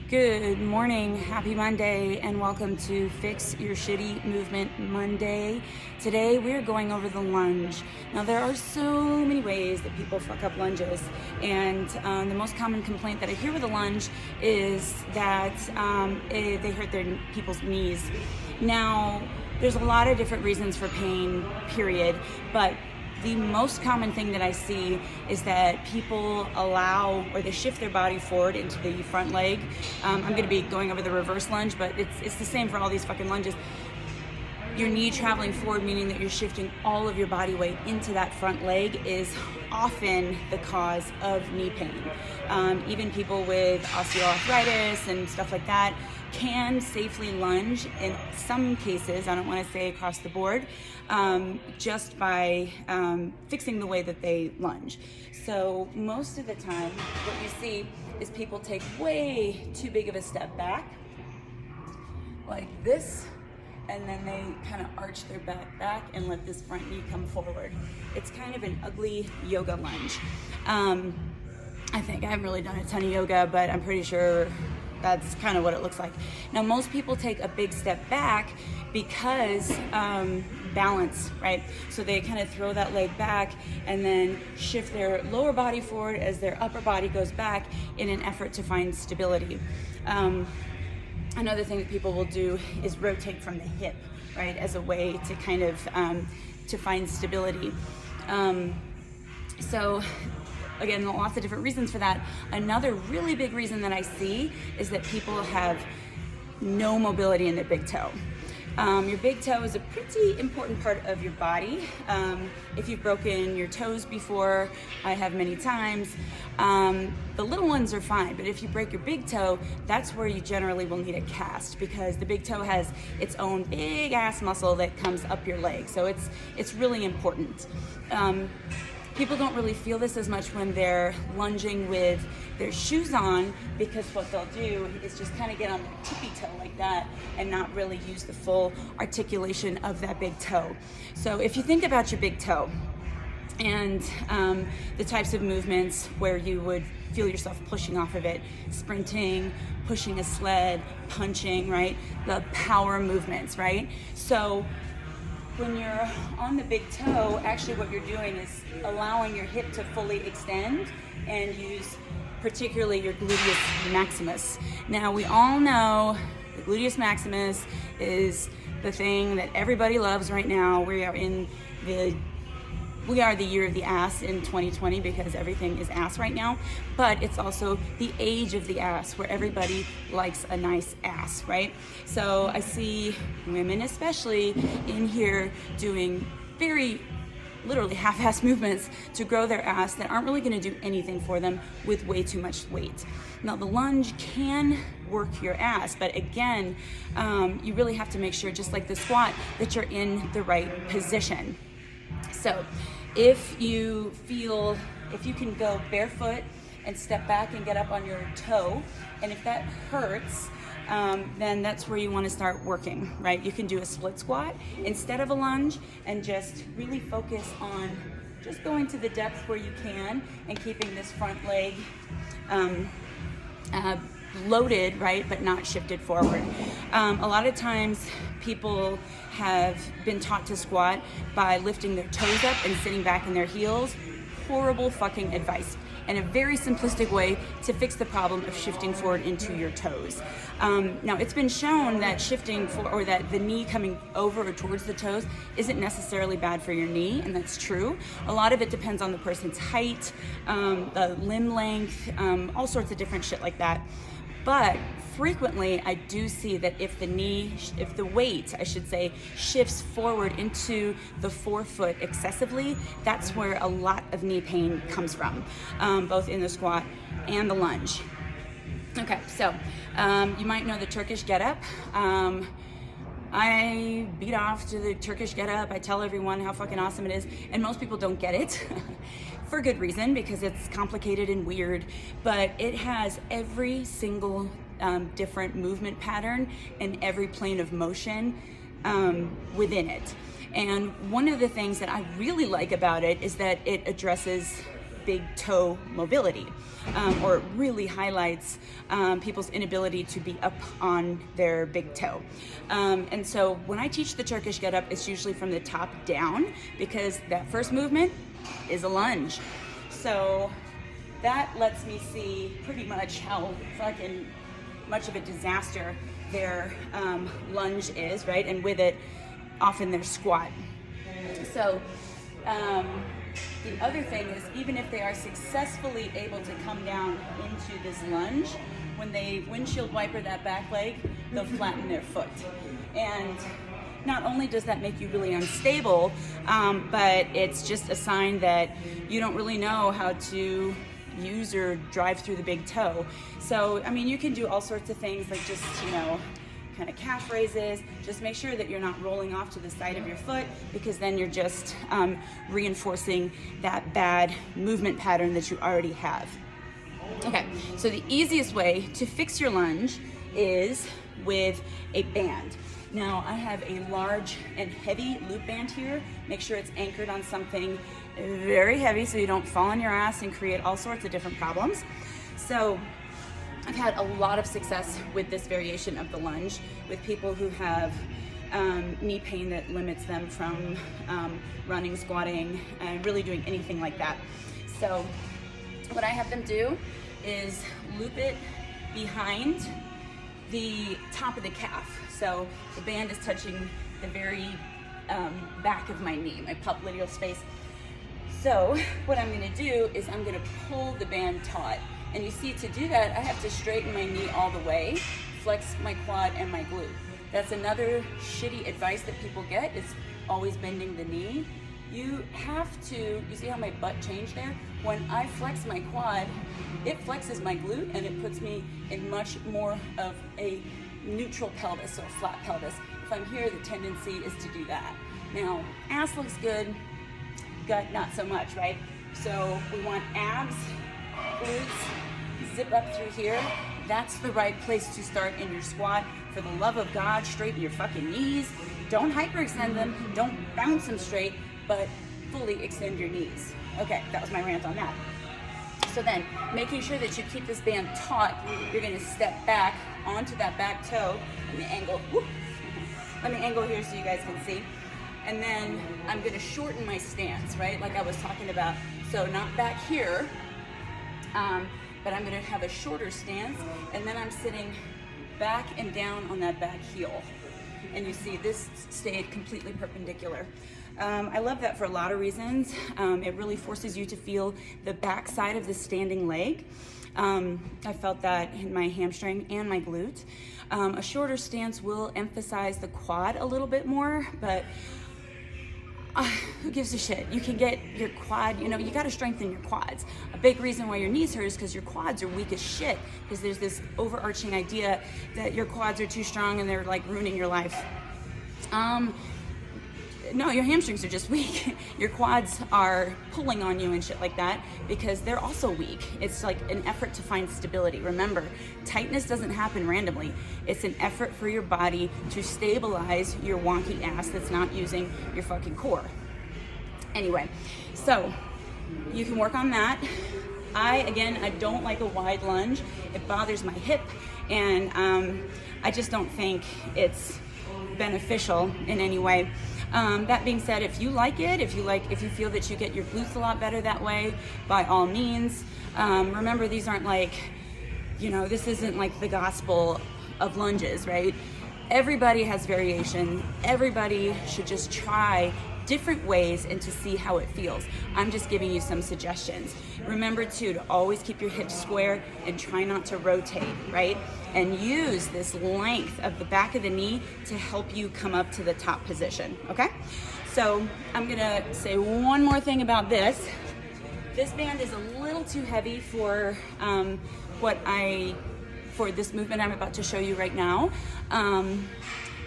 Good morning, happy Monday, and welcome to Fix Your Shitty Movement Monday. Today we're going over the lunge. Now there are so many ways that people fuck up lunges, and the most common complaint that I hear with a lunge is that they hurt people's knees. Now there's a lot of different reasons for pain, period, but the most common thing that I see is that people allow or they shift their body forward into the front leg. I'm going to be going over the reverse lunge, but it's the same for all these fucking lunges. Your knee traveling forward, meaning that you're shifting all of your body weight into that front leg, is often the cause of knee pain. Even people with osteoarthritis and stuff like that can safely lunge in some cases, I don't want to say across the board, just by fixing the way that they lunge. So most of the time, what you see is people take way too big of a step back, like this, and then they kind of arch their back and let this front knee come forward. It's kind of an ugly yoga lunge. I haven't really done a ton of yoga, but I'm pretty sure that's kind of what it looks like. Now, most people take a big step back because balance, right? So they kind of throw that leg back and then shift their lower body forward as their upper body goes back in an effort to find stability. Another thing that people will do is rotate from the hip, right, as a way to kind of to find stability. So again, lots of different reasons for that. Another really big reason that I see is that people have no mobility in their big toe. Your big toe is a pretty important part of your body. If you've broken your toes before, I have many times, the little ones are fine, but if you break your big toe, that's where you generally will need a cast, because the big toe has its own big ass muscle that comes up your leg. So it's really important. People don't really feel this as much when they're lunging with their shoes on, because what they'll do is just kind of get on their tippy toe like that and not really use the full articulation of that big toe. So if you think about your big toe and the types of movements where you would feel yourself pushing off of it, sprinting, pushing a sled, punching, right? The power movements, right? So when you're on the big toe, actually what you're doing is allowing your hip to fully extend and use particularly your gluteus maximus. Now, we all know the gluteus maximus is the thing that everybody loves right now. We are the year of the ass in 2020 because everything is ass right now, but it's also the age of the ass where everybody likes a nice ass, right? So I see women especially in here doing very literally half-ass movements to grow their ass that aren't really going to do anything for them with way too much weight. Now, the lunge can work your ass, but again, you really have to make sure, just like the squat, that you're in the right position. So if you can go barefoot and step back and get up on your toe, and if that hurts, then that's where you want to start working, right? You can do a split squat instead of a lunge and just really focus on just going to the depth where you can and keeping this front leg loaded, right, but not shifted forward. A lot of times people have been taught to squat by lifting their toes up and sitting back in their heels. Horrible fucking advice, and a very simplistic way to fix the problem of shifting forward into your toes. Now, it's been shown that that the knee coming over or towards the toes isn't necessarily bad for your knee, and that's true. A lot of it depends on the person's height, the limb length, all sorts of different shit like that. But frequently, I do see that if the weight, I should say, shifts forward into the forefoot excessively, that's where a lot of knee pain comes from, both in the squat and the lunge. Okay, so you might know the Turkish get-up. I beat off to the Turkish get-up. I tell everyone how fucking awesome it is, and most people don't get it. For good reason, because it's complicated and weird, but it has every single different movement pattern and every plane of motion within it. And one of the things that I really like about it is that it addresses big toe mobility, or it really highlights people's inability to be up on their big toe. And so when I teach the Turkish get up, it's usually from the top down, because that first movement is a lunge. So that lets me see pretty much how fucking much of a disaster their lunge is, right? And with it, often their squat. So the other thing is, even if they are successfully able to come down into this lunge, when they windshield wiper that back leg, they'll flatten their foot. And not only does that make you really unstable, but it's just a sign that you don't really know how to use or drive through the big toe. So, I mean, you can do all sorts of things, like just, kind of calf raises. Just make sure that you're not rolling off to the side of your foot, because then you're just reinforcing that bad movement pattern that you already have. Okay, so the easiest way to fix your lunge is with a band. Now, I have a large and heavy loop band here. Make sure it's anchored on something very heavy so you don't fall on your ass and create all sorts of different problems. So I've had a lot of success with this variation of the lunge with people who have knee pain that limits them from running, squatting, and really doing anything like that. So what I have them do is loop it behind the top of the calf. So the band is touching the very back of my knee, my popliteal space. So what I'm gonna do is I'm gonna pull the band taut. And you see, to do that, I have to straighten my knee all the way, flex my quad and my glute. That's another shitty advice that people get, is always bending the knee. You have to, you see how my butt changed there? When I flex my quad, it flexes my glute and it puts me in much more of a neutral pelvis, so a flat pelvis. If I'm here, the tendency is to do that. Now, ass looks good, gut not so much, right? So we want abs, glutes, zip up through here. That's the right place to start in your squat. For the love of God, straighten your fucking knees. Don't hyperextend them, don't bounce them straight, but fully extend your knees. Okay, that was my rant on that. So then, making sure that you keep this band taut, you're gonna step back onto that back toe. Let me angle, let me angle here so you guys can see. And then I'm gonna shorten my stance, right? Like I was talking about. So not back here, but I'm gonna have a shorter stance, and then I'm sitting back and down on that back heel. And you see this stayed completely perpendicular. I love that for a lot of reasons. It really forces you to feel the back side of the standing leg. I felt that in my hamstring and my glute. A shorter stance will emphasize the quad a little bit more, but who gives a shit? You can get your quad, you gotta strengthen your quads. A big reason why your knees hurt is because your quads are weak as shit, because there's this overarching idea that your quads are too strong and they're like ruining your life. No, your hamstrings are just weak. Your quads are pulling on you and shit like that because they're also weak. It's like an effort to find stability. Remember, tightness doesn't happen randomly. It's an effort for your body to stabilize your wonky ass that's not using your fucking core. Anyway, so you can work on that. I don't like a wide lunge. It bothers my hip, and I just don't think it's beneficial in any way. That being said, if you like it, if you feel that you get your glutes a lot better that way, by all means. Remember, these aren't like, this isn't like the gospel of lunges, right? Everybody has variation. Everybody should just try different ways and to see how it feels. I'm just giving you some suggestions. Remember too, to always keep your hips square and try not to rotate, right? And use this length of the back of the knee to help you come up to the top position, okay? So I'm gonna say one more thing about this. This band is a little too heavy for for this movement I'm about to show you right now.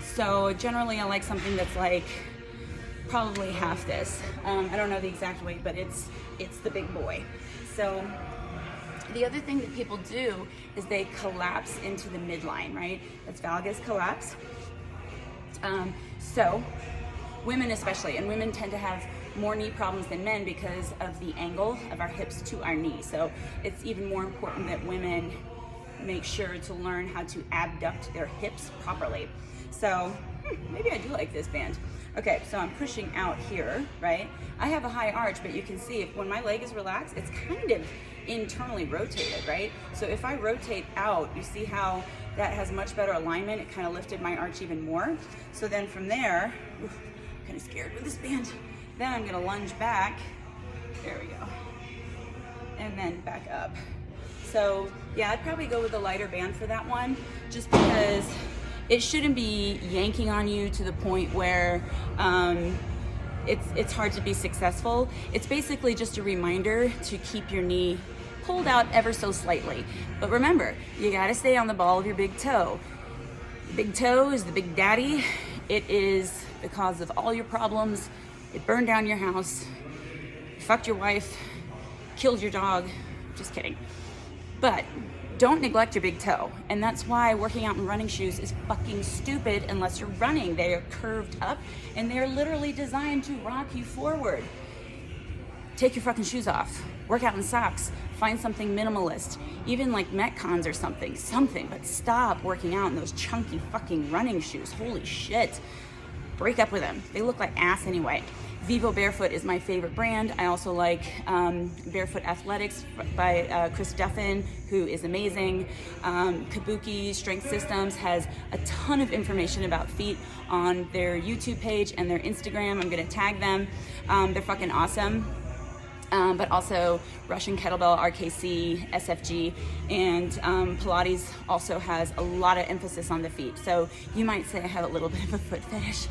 So generally I like something that's like probably half this. I don't know the exact weight, but it's the big boy. So the other thing that people do is they collapse into the midline, right? That's valgus collapse. So women especially, and women tend to have more knee problems than men because of the angle of our hips to our knee. So it's even more important that women make sure to learn how to abduct their hips properly. So maybe I do like this band. Okay, so I'm pushing out here, right? I have a high arch, but you can see when my leg is relaxed, it's kind of internally rotated, right? So if I rotate out, you see how that has much better alignment. It kind of lifted my arch even more. So then from there, I'm kind of scared with this band. Then I'm gonna lunge back. There we go. And then back up. So yeah, I'd probably go with a lighter band for that one, just because it shouldn't be yanking on you to the point where it's hard to be successful. It's basically just a reminder to keep your knee pulled out ever so slightly. But remember, you gotta stay on the ball of your big toe. Big toe is the big daddy. It is the cause of all your problems. It burned down your house, fucked your wife, killed your dog. Just kidding. But don't neglect your big toe. And that's why working out in running shoes is fucking stupid unless you're running. They are curved up and they're literally designed to rock you forward. Take your fucking shoes off. Work out in socks. Find something minimalist. Even like Metcons or something. But stop working out in those chunky fucking running shoes. Holy shit. Break up with them. They look like ass anyway. Vivo Barefoot is my favorite brand. I also like Barefoot Athletics by Chris Duffin, who is amazing. Kabuki Strength Systems has a ton of information about feet on their YouTube page and their Instagram. I'm gonna tag them. They're fucking awesome. But also Russian Kettlebell, RKC, SFG, and Pilates also has a lot of emphasis on the feet. So you might say I have a little bit of a foot fetish.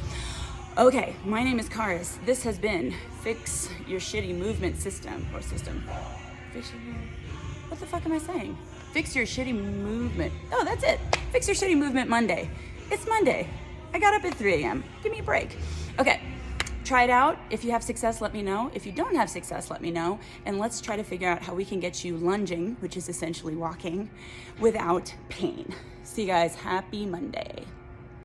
Okay, my name is Karis. This has been Fix Your Shitty Movement System. What the fuck am I saying? Fix Your Shitty Movement. Oh, that's it. Fix Your Shitty Movement Monday. It's Monday. I got up at 3 a.m. Give me a break. Okay, try it out. If you have success, let me know. If you don't have success, let me know. And let's try to figure out how we can get you lunging, which is essentially walking, without pain. See you guys. Happy Monday.